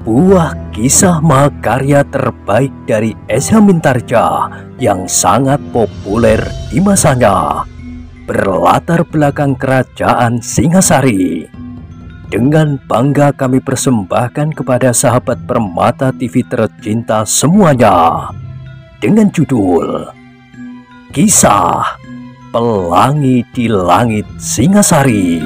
Sebuah kisah mahakarya terbaik dari Esa Mintarja yang sangat populer di masanya, berlatar belakang kerajaan Singasari. Dengan bangga kami persembahkan kepada sahabat Permata TV tercinta semuanya, dengan judul Kisah Pelangi di Langit Singasari.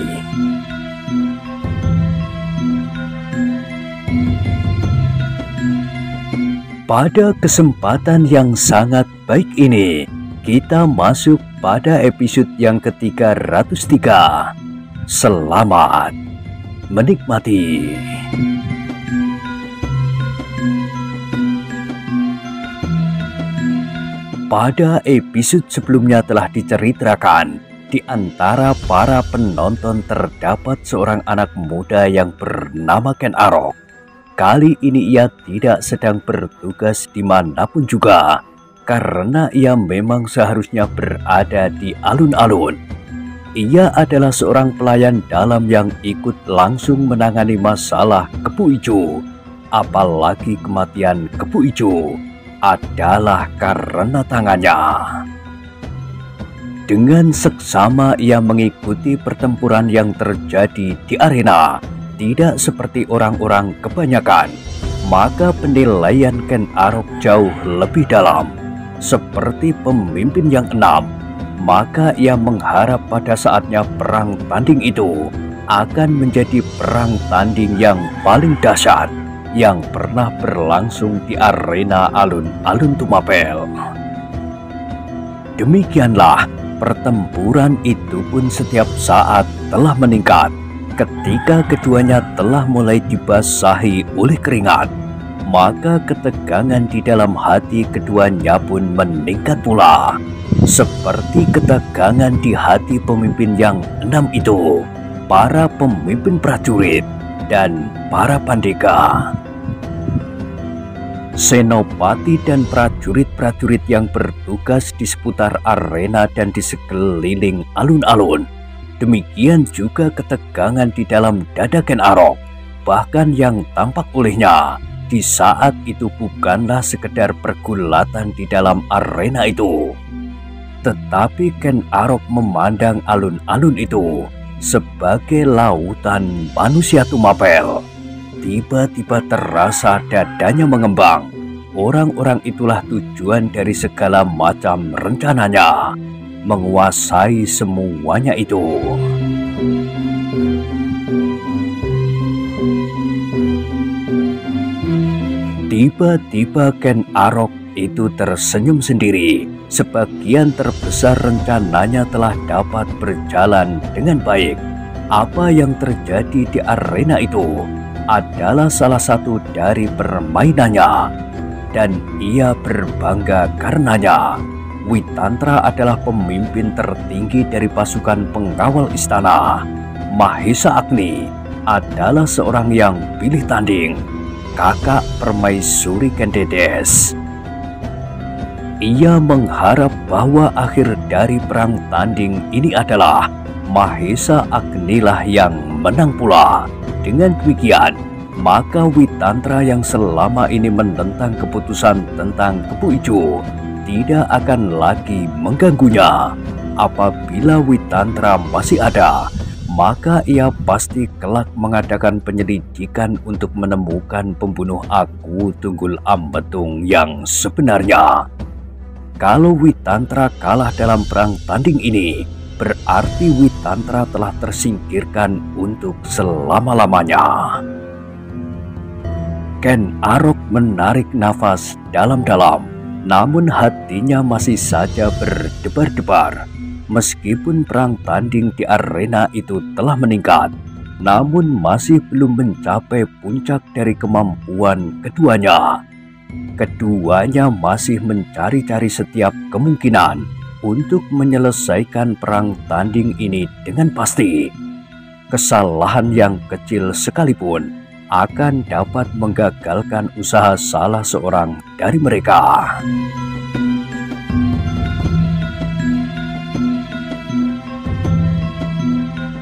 Pada kesempatan yang sangat baik ini, kita masuk pada episode yang ke-303. Selamat menikmati. Pada episode sebelumnya telah diceritakan, di antara para penonton terdapat seorang anak muda yang bernama Ken Arok. Kali ini ia tidak sedang bertugas dimanapun juga, karena ia memang seharusnya berada di alun-alun. Ia adalah seorang pelayan dalam yang ikut langsung menangani masalah Kepu Ijo. Apalagi kematian Kepu Ijo adalah karena tangannya. Dengan seksama ia mengikuti pertempuran yang terjadi di arena. Tidak seperti orang-orang kebanyakan, maka penilaian Ken Arok jauh lebih dalam. Seperti pemimpin yang enam, maka ia mengharap pada saatnya perang tanding itu akan menjadi perang tanding yang paling dahsyat yang pernah berlangsung di arena alun-alun Tumapel. Demikianlah, pertempuran itu pun setiap saat telah meningkat. Ketika keduanya telah mulai dibasahi oleh keringat, maka ketegangan di dalam hati keduanya pun meningkat pula. Seperti ketegangan di hati pemimpin yang enam itu, para pemimpin prajurit dan para pandega. Senopati dan prajurit-prajurit yang bertugas di seputar arena dan di sekeliling alun-alun. Demikian juga ketegangan di dalam dada Ken Arok, bahkan yang tampak olehnya di saat itu bukanlah sekedar pergulatan di dalam arena itu. Tetapi Ken Arok memandang alun-alun itu sebagai lautan manusia Tumapel. Tiba-tiba terasa dadanya mengembang. Orang-orang itulah tujuan dari segala macam rencananya. Menguasai semuanya itu. Tiba-tiba Ken Arok itu tersenyum sendiri. Sebagian terbesar rencananya telah dapat berjalan dengan baik. Apa yang terjadi di arena itu adalah salah satu dari permainannya, dan ia berbangga karenanya. Witantra adalah pemimpin tertinggi dari pasukan pengawal istana. Mahesa Agni adalah seorang yang pilih tanding, kakak permaisuri Ken Dedes. Ia mengharap bahwa akhir dari perang tanding ini adalah Mahesa Agni lah yang menang pula. Dengan demikian, maka Witantra yang selama ini menentang keputusan tentang Kepu Ijo tidak akan lagi mengganggunya. Apabila Witantra masih ada, maka ia pasti kelak mengadakan penyelidikan untuk menemukan pembunuh Aku Tunggul Ambetung yang sebenarnya. Kalau Witantra kalah dalam perang tanding ini, berarti Witantra telah tersingkirkan untuk selama-lamanya. Ken Arok menarik nafas dalam-dalam. Namun hatinya masih saja berdebar-debar. Meskipun perang tanding di arena itu telah meningkat, namun masih belum mencapai puncak dari kemampuan keduanya. Keduanya masih mencari-cari setiap kemungkinan untuk menyelesaikan perang tanding ini dengan pasti. Kesalahan yang kecil sekalipun akan dapat menggagalkan usaha salah seorang dari mereka.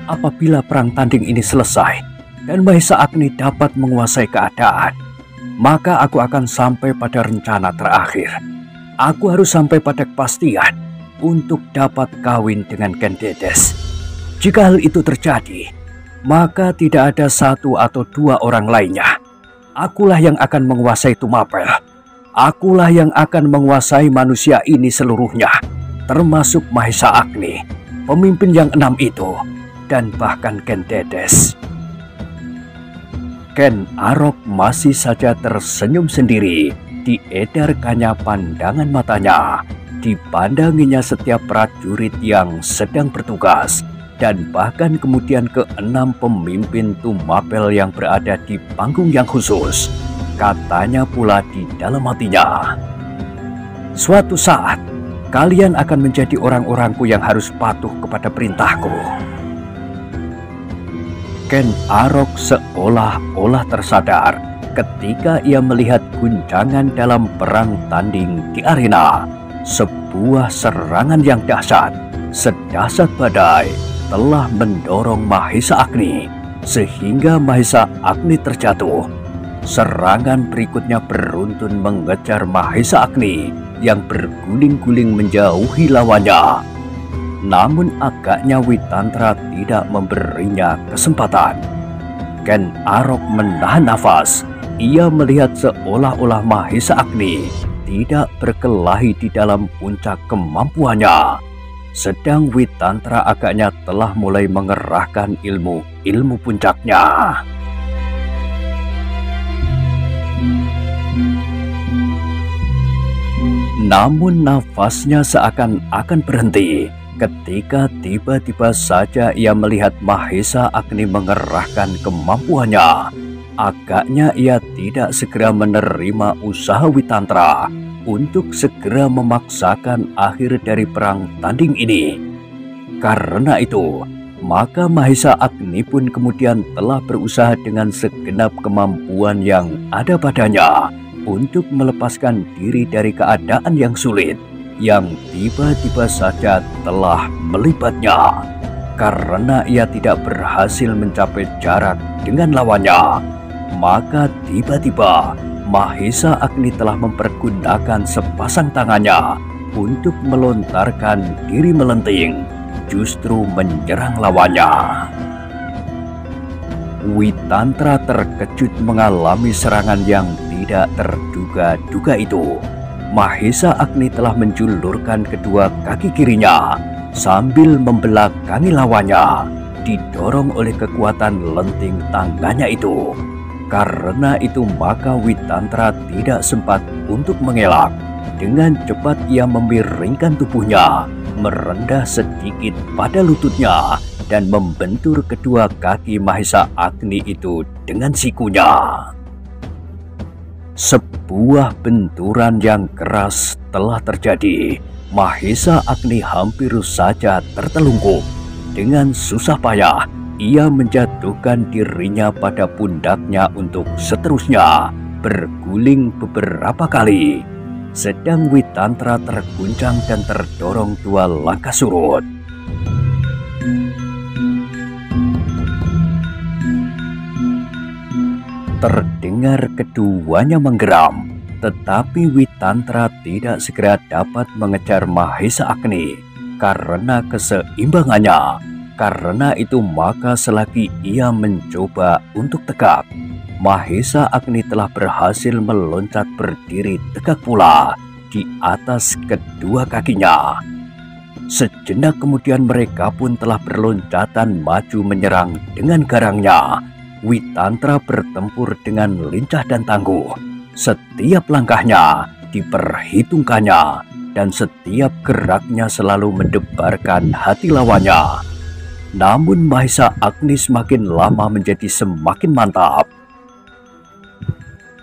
Apabila perang tanding ini selesai, dan Mahesa Agni dapat menguasai keadaan, maka aku akan sampai pada rencana terakhir. Aku harus sampai pada kepastian untuk dapat kawin dengan Ken Dedes. Jika hal itu terjadi, maka tidak ada satu atau dua orang lainnya. Akulah yang akan menguasai Tumapel. Akulah yang akan menguasai manusia ini seluruhnya, termasuk Mahesa Agni, pemimpin yang 6 itu, dan bahkan Ken Dedes. Ken Arok masih saja tersenyum sendiri. Diedarkannya pandangan matanya. Dipandanginya setiap prajurit yang sedang bertugas, dan bahkan kemudian ke-6 pemimpin Tumapel yang berada di panggung yang khusus. Katanya pula di dalam hatinya, suatu saat kalian akan menjadi orang-orangku yang harus patuh kepada perintahku. Ken Arok seolah-olah tersadar ketika ia melihat guncangan dalam perang tanding di arena. Sebuah serangan yang dahsyat, sedahsyat badai, telah mendorong Mahesa Agni, sehingga Mahesa Agni terjatuh. Serangan berikutnya beruntun mengejar Mahesa Agni yang berguling-guling menjauhi lawannya. Namun agaknya Witantra tidak memberinya kesempatan. Ken Arok menahan nafas. Ia melihat seolah-olah Mahesa Agni tidak berkelahi di dalam puncak kemampuannya. Sedang Witantra agaknya telah mulai mengerahkan ilmu puncaknya. Namun nafasnya seakan-akan berhenti ketika tiba-tiba saja ia melihat Mahesa Agni mengerahkan kemampuannya. Agaknya ia tidak segera menerima usaha Witantra untuk segera memaksakan akhir dari perang tanding ini. Karena itu, maka Mahesa Agni pun kemudian telah berusaha dengan segenap kemampuan yang ada padanya untuk melepaskan diri dari keadaan yang sulit yang tiba-tiba saja telah melibatnya. Karena ia tidak berhasil mencapai jarak dengan lawannya, maka tiba-tiba Mahesa Agni telah mempergunakan sepasang tangannya untuk melontarkan diri melenting, justru menyerang lawannya. Witantra terkejut mengalami serangan yang tidak terduga-duga itu. Mahesa Agni telah menjulurkan kedua kaki kirinya sambil membelakangi lawannya, didorong oleh kekuatan lenting tangannya itu. Karena itu maka Witantra tidak sempat untuk mengelak. Dengan cepat ia memiringkan tubuhnya, merendah sedikit pada lututnya, dan membentur kedua kaki Mahesa Agni itu dengan sikunya. Sebuah benturan yang keras telah terjadi. Mahesa Agni hampir saja tertelungkup. Dengan susah payah ia menjatuhkan dirinya pada pundaknya untuk seterusnya berguling beberapa kali. Sedang Witantra terguncang dan terdorong 2 langkah surut. Terdengar keduanya menggeram, tetapi Witantra tidak segera dapat mengejar Mahesa Agni karena keseimbangannya. Karena itu maka selagi ia mencoba untuk tegak, Mahesa Agni telah berhasil meloncat berdiri tegak pula di atas kedua kakinya. Sejenak kemudian mereka pun telah berloncatan maju menyerang dengan garangnya. Witantra bertempur dengan lincah dan tangguh. Setiap langkahnya diperhitungkannya, dan setiap geraknya selalu mendebarkan hati lawannya. Namun Mahesa Agni semakin lama menjadi semakin mantap.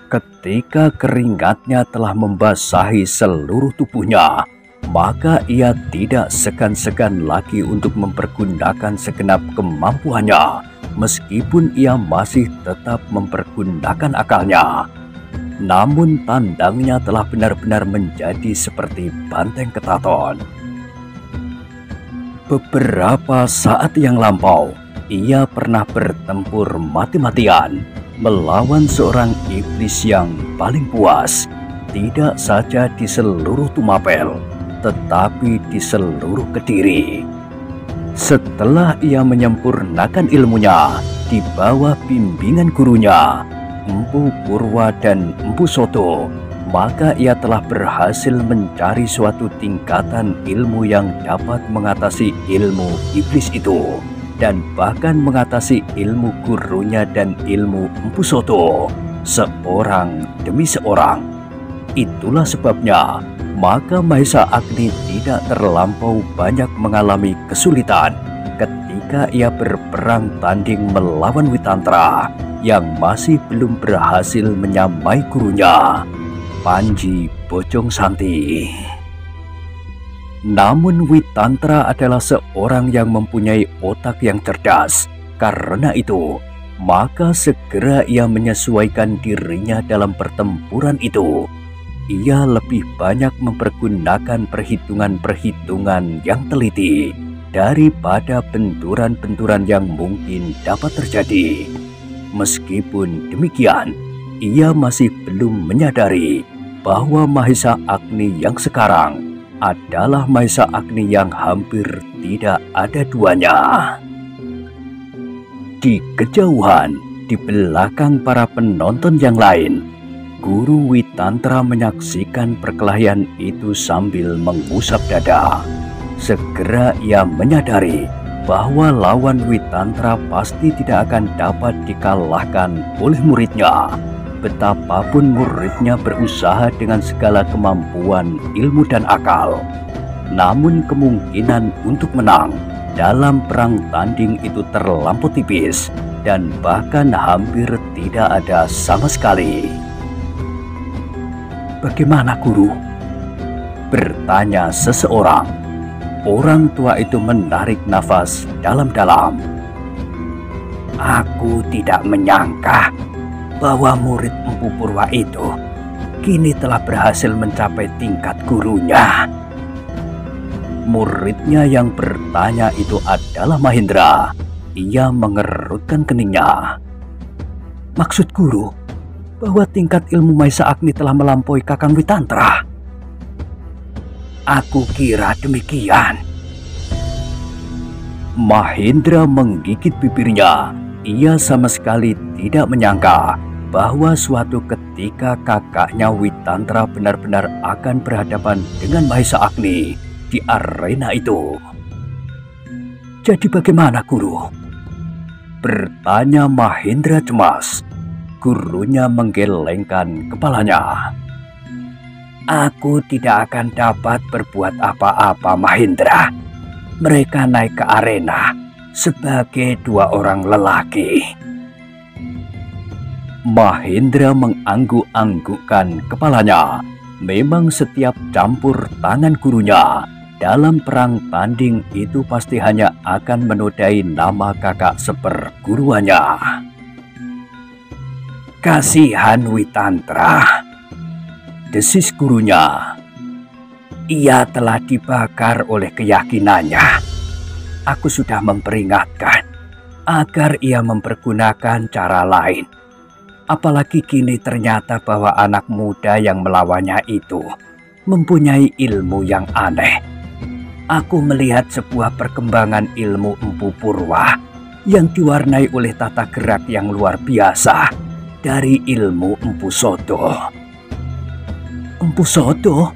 Ketika keringatnya telah membasahi seluruh tubuhnya, maka ia tidak segan-segan lagi untuk mempergunakan segenap kemampuannya, meskipun ia masih tetap mempergunakan akalnya. Namun tandangnya telah benar-benar menjadi seperti banteng ketaton. Beberapa saat yang lampau, ia pernah bertempur mati-matian melawan seorang iblis yang paling puas, tidak saja di seluruh Tumapel, tetapi di seluruh Kediri. Setelah ia menyempurnakan ilmunya di bawah bimbingan gurunya, Empu Purwa dan Empu Soto, maka ia telah berhasil mencari suatu tingkatan ilmu yang dapat mengatasi ilmu iblis itu, dan bahkan mengatasi ilmu gurunya dan ilmu Empu Soto, seorang demi seorang. Itulah sebabnya maka Mahesa Agni tidak terlampau banyak mengalami kesulitan ketika ia berperang tanding melawan Witantra yang masih belum berhasil menyamai gurunya, Panji Bojong Santi. Namun Witantra adalah seorang yang mempunyai otak yang cerdas. Karena itu, maka segera ia menyesuaikan dirinya dalam pertempuran itu. Ia lebih banyak mempergunakan perhitungan-perhitungan yang teliti daripada benturan-benturan yang mungkin dapat terjadi. Meskipun demikian, ia masih belum menyadari bahwa Mahesa Agni yang sekarang adalah Mahesa Agni yang hampir tidak ada duanya. Di kejauhan, di belakang para penonton yang lain, Guru Witantra menyaksikan perkelahian itu sambil mengusap dada. Segera ia menyadari bahwa lawan Witantra pasti tidak akan dapat dikalahkan oleh muridnya. Betapapun muridnya berusaha dengan segala kemampuan ilmu dan akal, namun kemungkinan untuk menang dalam perang tanding itu terlampau tipis dan bahkan hampir tidak ada sama sekali. "Bagaimana, Guru?" bertanya seseorang. Orang tua itu menarik nafas dalam-dalam. "Aku tidak menyangka bahwa murid Empu Purwa itu kini telah berhasil mencapai tingkat gurunya." Muridnya yang bertanya itu adalah Mahendra. Ia mengerutkan keningnya. "Maksud Guru bahwa tingkat ilmu Mahesa Agni telah melampaui Kakang Witantra?" "Aku kira demikian." Mahendra menggigit bibirnya. Ia sama sekali tidak menyangka bahwa suatu ketika kakaknya Witantra benar-benar akan berhadapan dengan Mahesa Agni di arena itu. "Jadi bagaimana, Guru?" bertanya Mahendra cemas. Gurunya menggelengkan kepalanya. "Aku tidak akan dapat berbuat apa-apa, Mahendra. Mereka naik ke arena sebagai dua orang lelaki." Mahendra mengangguk-anggukkan kepalanya. Memang setiap campur tangan gurunya dalam perang tanding itu pasti hanya akan menodai nama kakak seperguruannya. "Kasihan Witantra," desis gurunya. "Ia telah dibakar oleh keyakinannya. Aku sudah memperingatkan agar ia mempergunakan cara lain. Apalagi kini ternyata bahwa anak muda yang melawannya itu mempunyai ilmu yang aneh. Aku melihat sebuah perkembangan ilmu Empu Purwa yang diwarnai oleh tata gerak yang luar biasa dari ilmu Empu Soto." "Empu Soto?"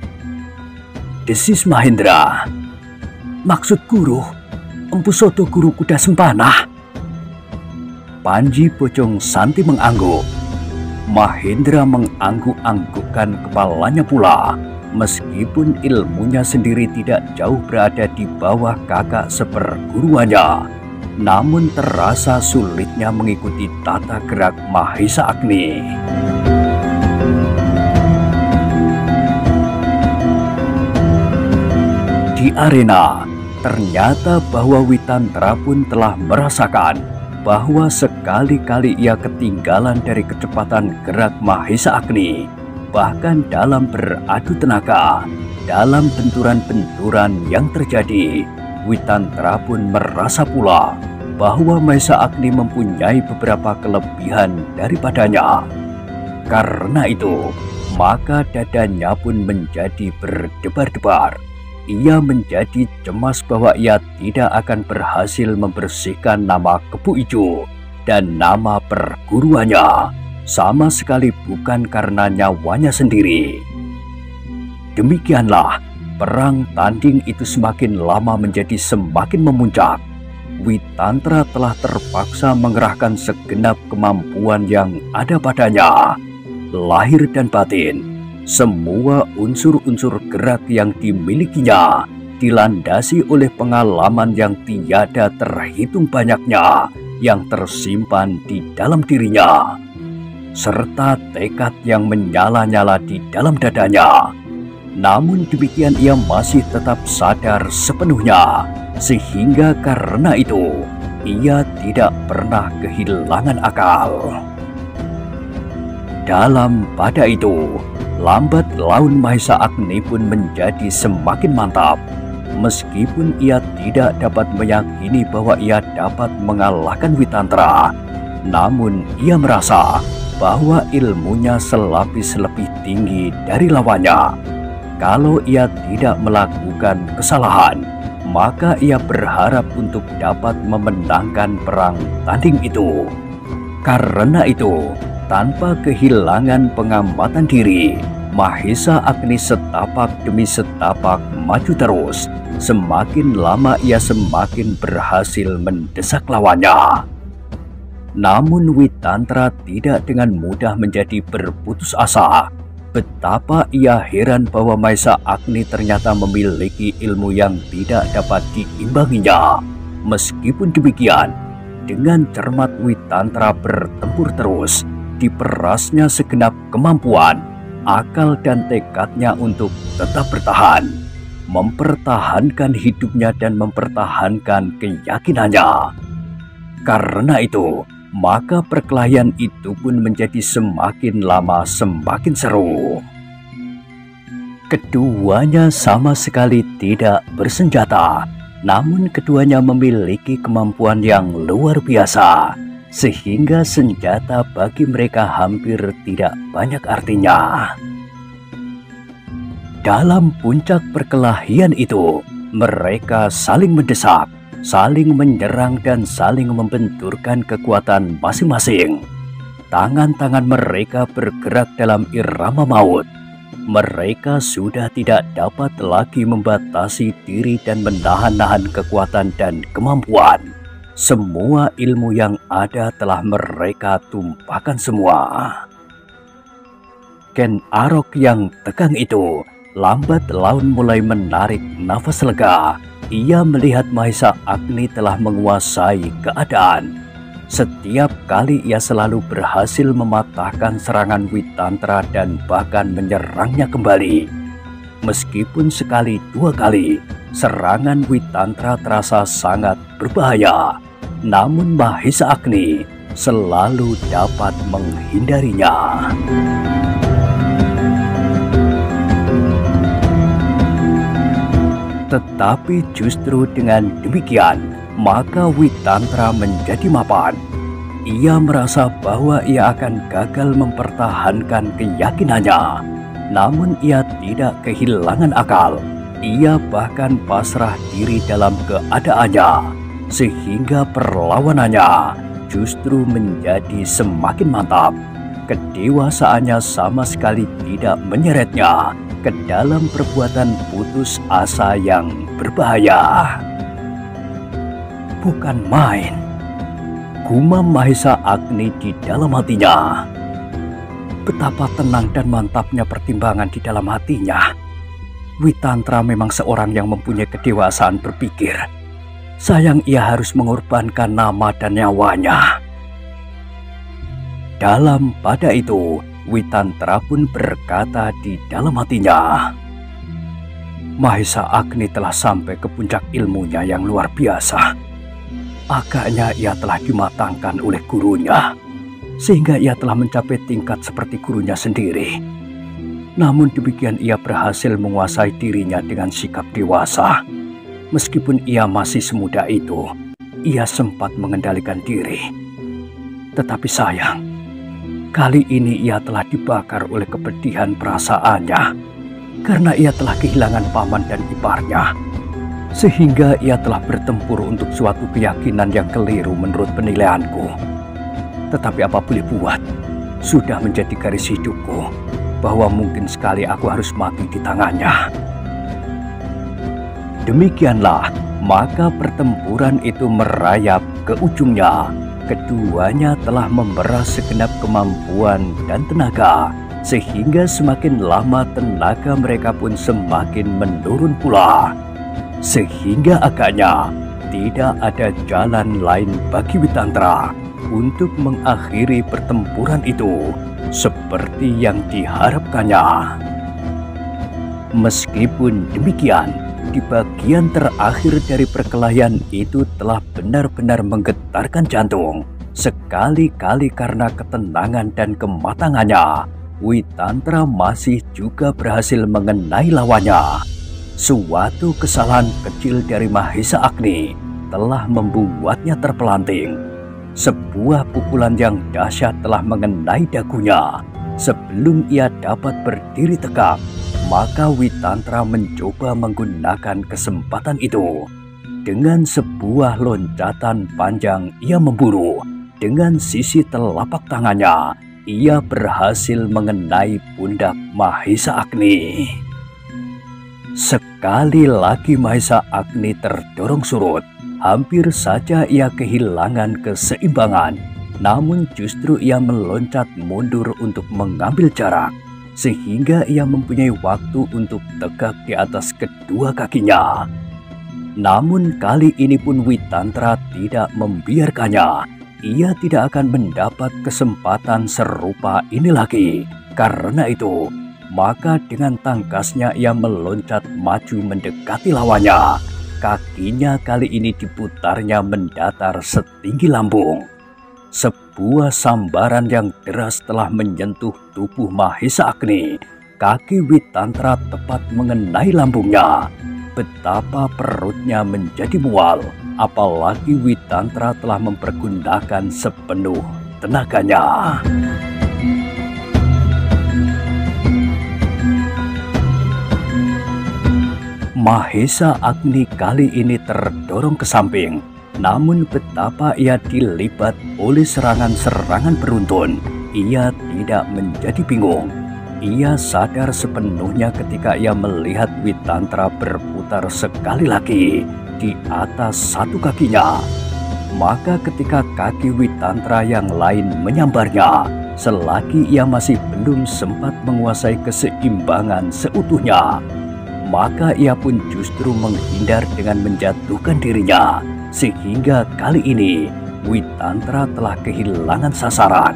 desis Mahendra. "Maksud Guru, Empu Soto guru kuda sempana?" Panji Bojong Santi mengangguk. Mahendra mengangguk-anggukkan kepalanya pula. Meskipun ilmunya sendiri tidak jauh berada di bawah kakak seperguruannya, namun terasa sulitnya mengikuti tata gerak Mahesa Agni. Di arena, ternyata bahwa Witantra pun telah merasakan bahwa sekali-kali ia ketinggalan dari kecepatan gerak Mahesa Agni. Bahkan dalam beradu tenaga, dalam benturan-benturan yang terjadi, Witantra pun merasa pula bahwa Mahesa Agni mempunyai beberapa kelebihan daripadanya. Karena itu, maka dadanya pun menjadi berdebar-debar. Ia menjadi cemas bahwa ia tidak akan berhasil membersihkan nama Kepu Ijo dan nama perguruannya, sama sekali bukan karena nyawanya sendiri. Demikianlah, perang tanding itu semakin lama menjadi semakin memuncak. Witantra telah terpaksa mengerahkan segenap kemampuan yang ada padanya, lahir dan batin. Semua unsur-unsur gerak yang dimilikinya dilandasi oleh pengalaman yang tiada terhitung banyaknya yang tersimpan di dalam dirinya, serta tekad yang menyala-nyala di dalam dadanya. Namun demikian ia masih tetap sadar sepenuhnya, sehingga karena itu ia tidak pernah kehilangan akal. Dalam pada itu, lambat laun Mahesa Agni pun menjadi semakin mantap. Meskipun ia tidak dapat meyakini bahwa ia dapat mengalahkan Witantra, namun ia merasa bahwa ilmunya selapis lebih tinggi dari lawannya. Kalau ia tidak melakukan kesalahan, maka ia berharap untuk dapat memenangkan perang tanding itu. Karena itu, tanpa kehilangan pengamatan diri, Mahesa Agni setapak demi setapak maju terus. Semakin lama ia semakin berhasil mendesak lawannya. Namun Witantra tidak dengan mudah menjadi berputus asa. Betapa ia heran bahwa Mahesa Agni ternyata memiliki ilmu yang tidak dapat diimbanginya. Meskipun demikian, dengan cermat Witantra bertempur terus. Diperasnya segenap kemampuan, akal dan tekadnya untuk tetap bertahan, mempertahankan hidupnya dan mempertahankan keyakinannya. Karena itu, maka perkelahian itu pun menjadi semakin lama semakin seru. Keduanya sama sekali tidak bersenjata, namun keduanya memiliki kemampuan yang luar biasa, sehingga senjata bagi mereka hampir tidak banyak artinya. Dalam puncak perkelahian itu, mereka saling mendesak, saling menyerang dan saling membenturkan kekuatan masing-masing. Tangan-tangan mereka bergerak dalam irama maut. Mereka sudah tidak dapat lagi membatasi diri dan menahan-nahan kekuatan dan kemampuan. Semua ilmu yang ada telah mereka tumpahkan semua. Ken Arok yang tegang itu lambat laun mulai menarik nafas lega. Ia melihat Mahesa Agni telah menguasai keadaan. Setiap kali ia selalu berhasil mematahkan serangan Witantra dan bahkan menyerangnya kembali. Meskipun sekali dua kali serangan Witantra terasa sangat berbahaya, namun Mahesa Agni selalu dapat menghindarinya. Tetapi justru dengan demikian, maka Witantra menjadi mapan. Ia merasa bahwa ia akan gagal mempertahankan keyakinannya. Namun ia tidak kehilangan akal. Ia bahkan pasrah diri dalam keadaannya, sehingga perlawanannya justru menjadi semakin mantap. Kedewasaannya sama sekali tidak menyeretnya ke dalam perbuatan putus asa yang berbahaya. Bukan main, gumam Mahesa Agni di dalam hatinya. Betapa tenang dan mantapnya pertimbangan di dalam hatinya. Witantra memang seorang yang mempunyai kedewasaan berpikir. Sayang ia harus mengorbankan nama dan nyawanya. Dalam pada itu, Witantra pun berkata di dalam hatinya, Mahesa Agni telah sampai ke puncak ilmunya yang luar biasa. Agaknya ia telah dimatangkan oleh gurunya, sehingga ia telah mencapai tingkat seperti gurunya sendiri. Namun demikian ia berhasil menguasai dirinya dengan sikap dewasa. Meskipun ia masih semuda itu, ia sempat mengendalikan diri. Tetapi sayang, kali ini ia telah dibakar oleh kepedihan perasaannya karena ia telah kehilangan paman dan iparnya. Sehingga ia telah bertempur untuk suatu keyakinan yang keliru menurut penilaianku. Tetapi apa boleh buat, sudah menjadi garis hidupku bahwa mungkin sekali aku harus mati di tangannya. Demikianlah, maka pertempuran itu merayap ke ujungnya. Keduanya telah memeras segenap kemampuan dan tenaga, sehingga semakin lama tenaga mereka pun semakin menurun pula. Sehingga agaknya tidak ada jalan lain bagi Witantra untuk mengakhiri pertempuran itu seperti yang diharapkannya. Meskipun demikian, di bagian terakhir dari perkelahian itu telah benar-benar menggetarkan jantung. Sekali-kali karena ketenangan dan kematangannya, Witantra masih juga berhasil mengenai lawannya. Suatu kesalahan kecil dari Mahesa Agni telah membuatnya terpelanting. Sebuah pukulan yang dahsyat telah mengenai dagunya. Sebelum ia dapat berdiri tegak, maka Witantra mencoba menggunakan kesempatan itu. Dengan sebuah loncatan panjang ia memburu. Dengan sisi telapak tangannya, ia berhasil mengenai pundak Mahesa Agni. Sekali lagi Mahesa Agni terdorong surut. Hampir saja ia kehilangan keseimbangan. Namun justru ia meloncat mundur untuk mengambil jarak, sehingga ia mempunyai waktu untuk tegak di atas kedua kakinya. Namun kali ini pun Witantra tidak membiarkannya. Ia tidak akan mendapat kesempatan serupa ini lagi. Karena itu, maka dengan tangkasnya ia meloncat maju mendekati lawannya. Kakinya kali ini diputarnya mendatar setinggi lambung. Sebuah sambaran yang deras telah menyentuh tubuh Mahesa Agni. Kaki Witantra tepat mengenai lambungnya. Betapa perutnya menjadi mual, apalagi Witantra telah mempergunakan sepenuh tenaganya. Mahesa Agni kali ini terdorong ke samping. Namun betapa ia dilibat oleh serangan-serangan beruntun, ia tidak menjadi bingung. Ia sadar sepenuhnya ketika ia melihat Witantra berputar sekali lagi di atas satu kakinya. Maka ketika kaki Witantra yang lain menyambarnya, selagi ia masih belum sempat menguasai keseimbangan seutuhnya, maka ia pun justru menghindar dengan menjatuhkan dirinya. Sehingga kali ini Witantra telah kehilangan sasaran.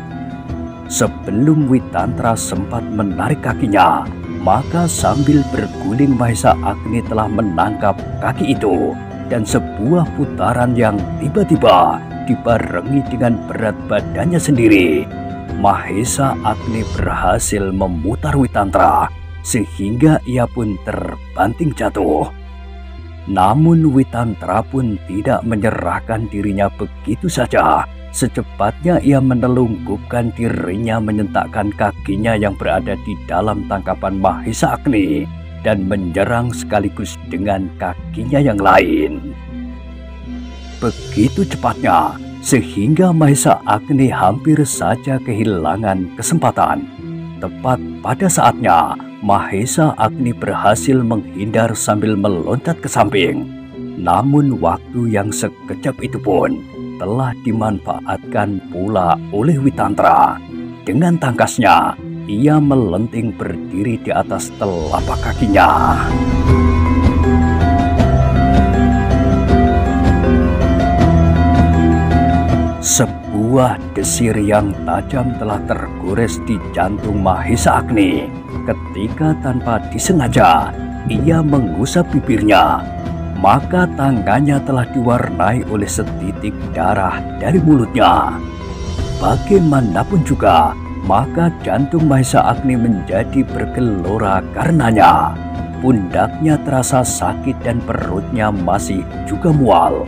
Sebelum Witantra sempat menarik kakinya, maka sambil berguling Mahesa Agni telah menangkap kaki itu. Dan sebuah putaran yang tiba-tiba dibarengi dengan berat badannya sendiri, Mahesa Agni berhasil memutar Witantra sehingga ia pun terbanting jatuh. Namun Witantra pun tidak menyerahkan dirinya begitu saja. Secepatnya ia menelungkupkan dirinya menyentakkan kakinya yang berada di dalam tangkapan Mahesa Agni dan menyerang sekaligus dengan kakinya yang lain. Begitu cepatnya sehingga Mahesa Agni hampir saja kehilangan kesempatan. Tepat pada saatnya, Mahesa Agni berhasil menghindar sambil meloncat ke samping. Namun waktu yang sekejap itu pun telah dimanfaatkan pula oleh Witantra. Dengan tangkasnya, ia melenting berdiri di atas telapak kakinya. Sebuah desir yang tajam telah tergores di jantung Mahesa Agni. Ketika tanpa disengaja ia mengusap bibirnya, maka tangannya telah diwarnai oleh setitik darah dari mulutnya. Bagaimanapun juga, maka jantung Mahesa Agni menjadi bergelora karenanya. Pundaknya terasa sakit dan perutnya masih juga mual.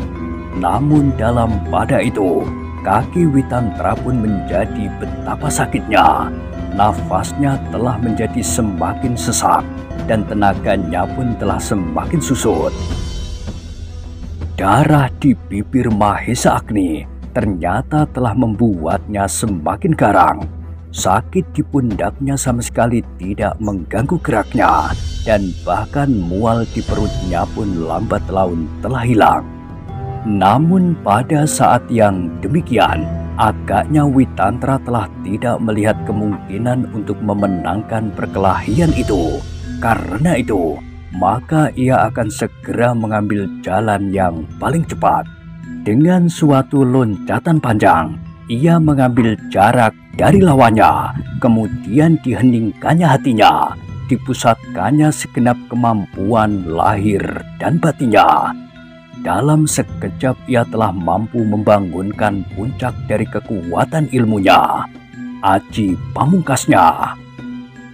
Namun dalam pada itu, kaki Witantra pun menjadi betapa sakitnya. Nafasnya telah menjadi semakin sesak dan tenaganya pun telah semakin susut. Darah di bibir Mahesa Agni ternyata telah membuatnya semakin garang. Sakit di pundaknya sama sekali tidak mengganggu geraknya, dan bahkan mual di perutnya pun lambat laun telah hilang. Namun pada saat yang demikian, agaknya Witantra telah tidak melihat kemungkinan untuk memenangkan perkelahian itu. Karena itu, maka ia akan segera mengambil jalan yang paling cepat. Dengan suatu loncatan panjang, ia mengambil jarak dari lawannya, kemudian diheningkannya hatinya, dipusatkannya segenap kemampuan lahir dan batinnya. Dalam sekejap ia telah mampu membangunkan puncak dari kekuatan ilmunya, Aji Pamungkasnya.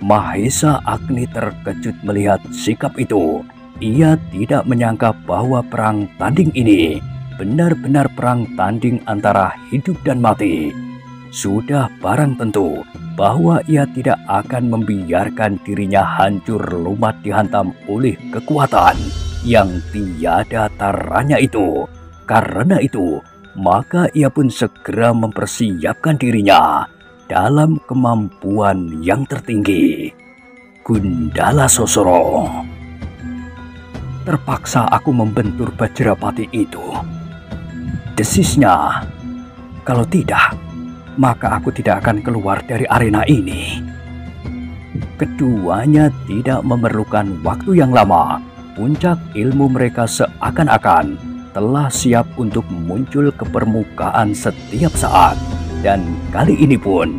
Mahesa Agni terkejut melihat sikap itu. Ia tidak menyangka bahwa perang tanding ini benar-benar perang tanding antara hidup dan mati. Sudah barang tentu bahwa ia tidak akan membiarkan dirinya hancur lumat dihantam oleh kekuatan yang tiada taranya itu. Karena itu, maka ia pun segera mempersiapkan dirinya dalam kemampuan yang tertinggi. Gundala Sosoro. Terpaksa aku membentur Bajrapati itu, desisnya. Kalau tidak, maka aku tidak akan keluar dari arena ini. Keduanya tidak memerlukan waktu yang lama. Puncak ilmu mereka seakan-akan telah siap untuk muncul ke permukaan setiap saat. Dan kali ini pun,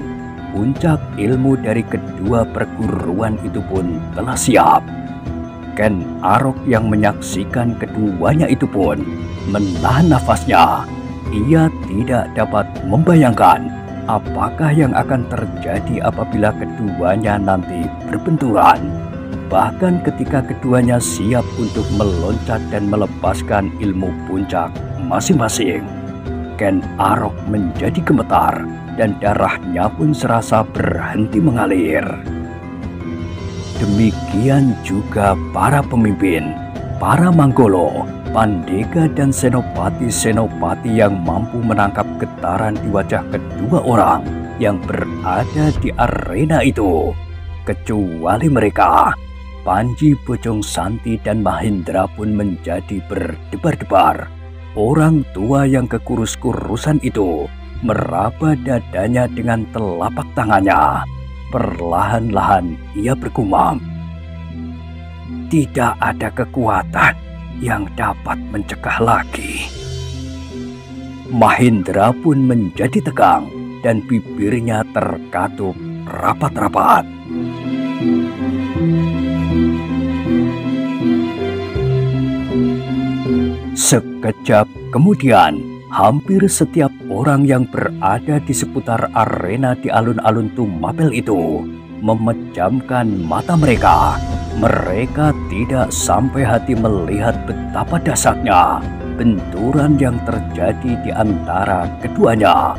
puncak ilmu dari kedua perguruan itu pun telah siap. Ken Arok yang menyaksikan keduanya itu pun menahan nafasnya. Ia tidak dapat membayangkan apakah yang akan terjadi apabila keduanya nanti berbenturan. Bahkan ketika keduanya siap untuk meloncat dan melepaskan ilmu puncak masing-masing, Ken Arok menjadi gemetar dan darahnya pun serasa berhenti mengalir. Demikian juga para pemimpin, para Manggolo, Pandega dan senopati-senopati yang mampu menangkap getaran di wajah kedua orang yang berada di arena itu. Kecuali mereka, Panji Bojong Santi dan Mahendra pun menjadi berdebar-debar. Orang tua yang kekurus-kurusan itu meraba dadanya dengan telapak tangannya. Perlahan-lahan ia bergumam, tidak ada kekuatan yang dapat mencegah lagi. Mahendra pun menjadi tegang dan bibirnya terkatup rapat-rapat. Sekejap kemudian, hampir setiap orang yang berada di seputar arena di alun-alun Tumapel itu memejamkan mata mereka. Mereka tidak sampai hati melihat betapa dahsyatnya benturan yang terjadi di antara keduanya.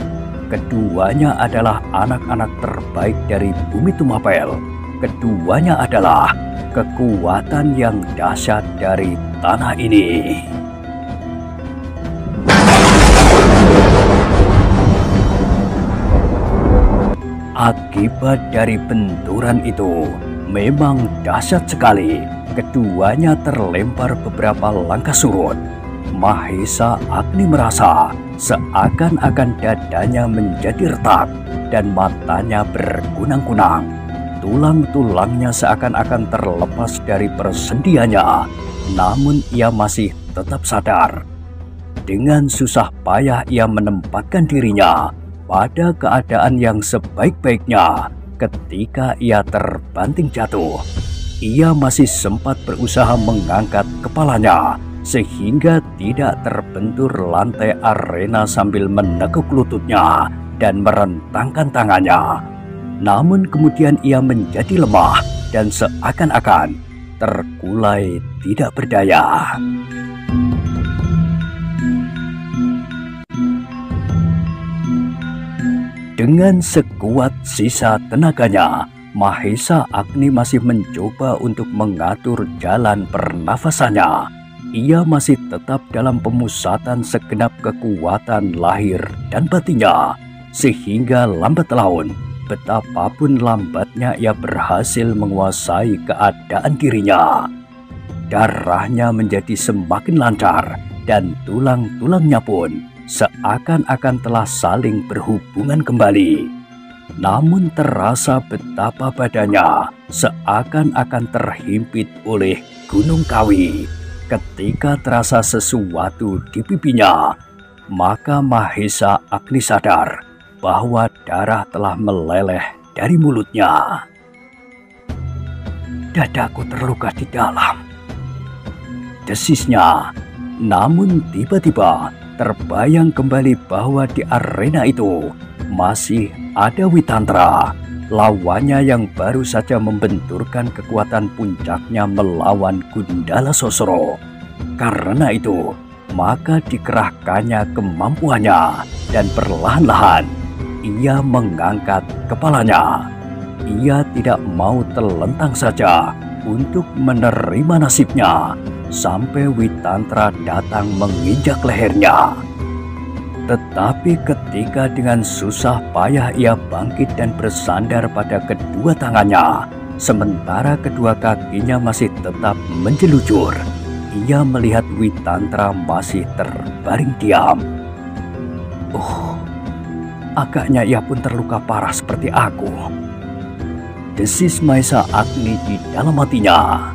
Keduanya adalah anak-anak terbaik dari bumi Tumapel. Keduanya adalah kekuatan yang dahsyat dari tanah ini. Akibat dari benturan itu memang dahsyat sekali. Keduanya terlempar beberapa langkah surut. Mahesa Agni merasa seakan-akan dadanya menjadi retak dan matanya berkunang-kunang. Tulang-tulangnya seakan-akan terlepas dari persendiannya, namun ia masih tetap sadar. Dengan susah payah ia menempatkan dirinya pada keadaan yang sebaik-baiknya. Ketika ia terbanting jatuh, ia masih sempat berusaha mengangkat kepalanya sehingga tidak terbentur lantai arena sambil menekuk lututnya dan merentangkan tangannya. Namun kemudian ia menjadi lemah dan seakan-akan terkulai tidak berdaya. Dengan sekuat sisa tenaganya, Mahesa Agni masih mencoba untuk mengatur jalan pernafasannya. Ia masih tetap dalam pemusatan segenap kekuatan lahir dan batinnya, sehingga lambat laun, betapapun lambatnya ia berhasil menguasai keadaan dirinya. Darahnya menjadi semakin lancar dan tulang-tulangnya pun seakan-akan telah saling berhubungan kembali. Namun terasa betapa badannya seakan-akan terhimpit oleh Gunung Kawi. Ketika terasa sesuatu di pipinya, maka Mahesa Agni sadar bahwa darah telah meleleh dari mulutnya. "Dadaku terluka di dalam," desisnya. Namun tiba-tiba terbayang kembali bahwa di arena itu masih ada Witantra, lawannya yang baru saja membenturkan kekuatan puncaknya melawan Gundala Sosro. Karena itu, maka dikerahkannya kemampuannya dan perlahan-lahan ia mengangkat kepalanya. Ia tidak mau terlentang saja untuk menerima nasibnya sampai Witantra datang menginjak lehernya. Tetapi ketika dengan susah payah ia bangkit dan bersandar pada kedua tangannya, sementara kedua kakinya masih tetap menjelucur, ia melihat Witantra masih terbaring diam. Agaknya ia pun terluka parah seperti aku," desis Mahesa Agni di dalam hatinya.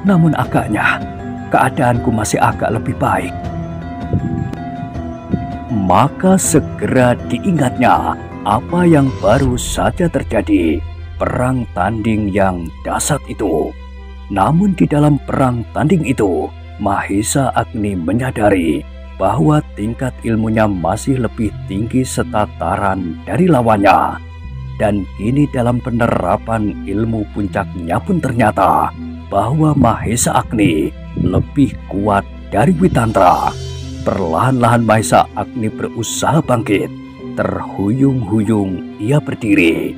"Namun agaknya keadaanku masih agak lebih baik." Maka segera diingatnya apa yang baru saja terjadi, perang tanding yang dahsyat itu. Namun di dalam perang tanding itu, Mahesa Agni menyadari bahwa tingkat ilmunya masih lebih tinggi setataran dari lawannya. Dan kini dalam penerapan ilmu puncaknya pun ternyata bahwa Mahesa Agni lebih kuat dari Witantra. Perlahan-lahan Mahesa Agni berusaha bangkit. Terhuyung-huyung ia berdiri.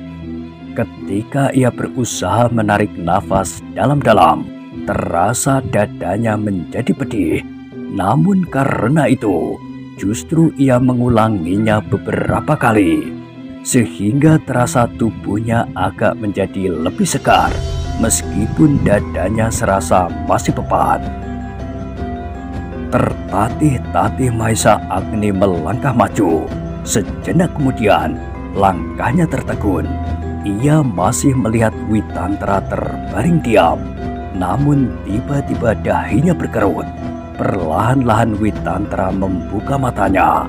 Ketika ia berusaha menarik nafas dalam-dalam, terasa dadanya menjadi pedih. Namun karena itu, justru ia mengulanginya beberapa kali, sehingga terasa tubuhnya agak menjadi lebih segar, meskipun dadanya serasa masih pepat. Tertatih-tatih Mahesa Agni melangkah maju. Sejenak kemudian, langkahnya tertegun. Ia masih melihat Witantra terbaring diam, namun tiba-tiba dahinya berkerut. Perlahan-lahan Witantra membuka matanya.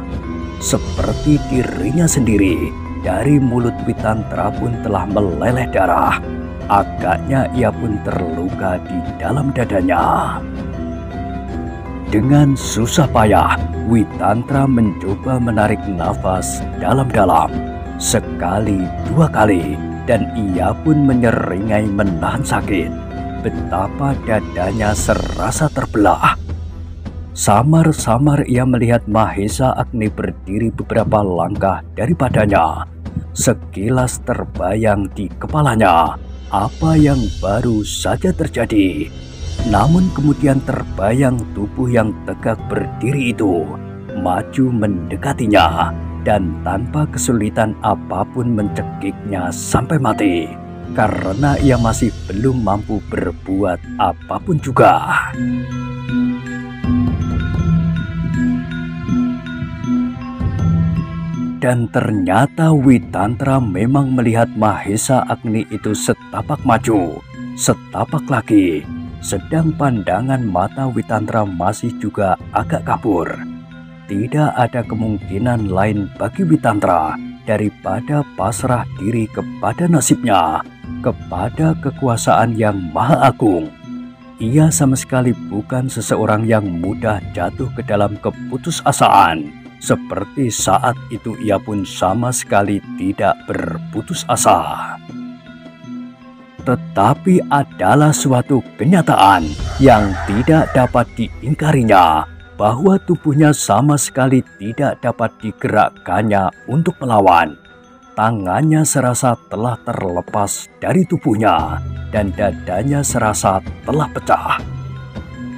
Seperti dirinya sendiri, dari mulut Witantra pun telah meleleh darah. Agaknya ia pun terluka di dalam dadanya. Dengan susah payah, Witantra mencoba menarik nafas dalam-dalam. Sekali, dua kali, dan ia pun menyeringai menahan sakit. Betapa dadanya serasa terbelah. Samar-samar ia melihat Mahesa Agni berdiri beberapa langkah daripadanya. Sekilas terbayang di kepalanya apa yang baru saja terjadi. Namun kemudian terbayang tubuh yang tegak berdiri itu maju mendekatinya dan tanpa kesulitan apapun mencekiknya sampai mati, karena ia masih belum mampu berbuat apapun juga. Dan ternyata Witantra memang melihat Mahesa Agni itu setapak maju, setapak lagi. Sedang pandangan mata Witantra masih juga agak kabur. Tidak ada kemungkinan lain bagi Witantra daripada pasrah diri kepada nasibnya, kepada kekuasaan yang maha agung. Ia sama sekali bukan seseorang yang mudah jatuh ke dalam keputusasaan. Seperti saat itu ia pun sama sekali tidak berputus asa. Tetapi adalah suatu kenyataan yang tidak dapat diingkarinya, bahwa tubuhnya sama sekali tidak dapat digerakkannya untuk melawan. tangannya serasa telah terlepas dari tubuhnya dan dadanya serasa telah pecah.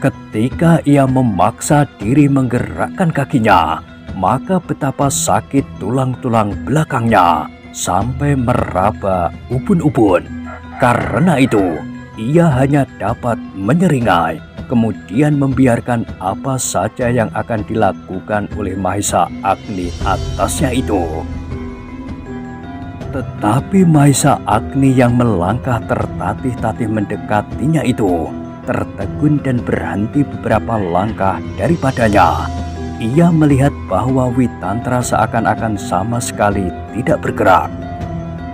Ketika ia memaksa diri menggerakkan kakinya, maka betapa sakit tulang-tulang belakangnya sampai meraba ubun-ubun. Karena itu, ia hanya dapat menyeringai, kemudian membiarkan apa saja yang akan dilakukan oleh Mahesa Agni atasnya itu. Tetapi Mahesa Agni yang melangkah tertatih-tatih mendekatinya itu tertegun dan berhenti beberapa langkah daripadanya. Ia melihat bahwa Witantra seakan-akan sama sekali tidak bergerak.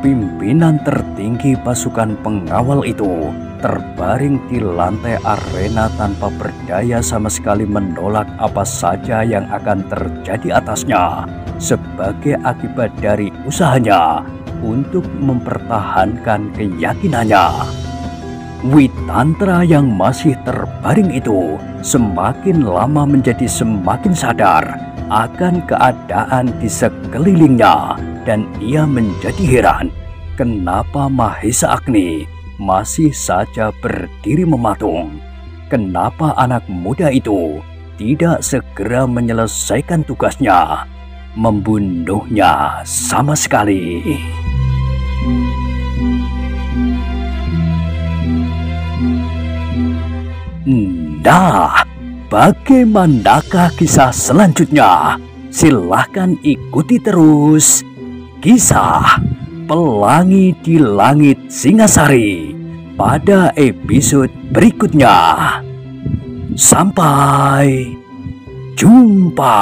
Pimpinan tertinggi pasukan pengawal itu terbaring di lantai arena tanpa berdaya sama sekali menolak apa saja yang akan terjadi atasnya sebagai akibat dari usahanya untuk mempertahankan keyakinannya. Witantra yang masih terbaring itu semakin lama menjadi semakin sadar akan keadaan di sekelilingnya, dan ia menjadi heran kenapa Mahesa Agni masih saja berdiri mematung. Kenapa anak muda itu tidak segera menyelesaikan tugasnya, membunuhnya sama sekali. Nah, bagaimanakah kisah selanjutnya? Silahkan ikuti terus kisah Pelangi di Langit Singasari pada episode berikutnya. Sampai jumpa.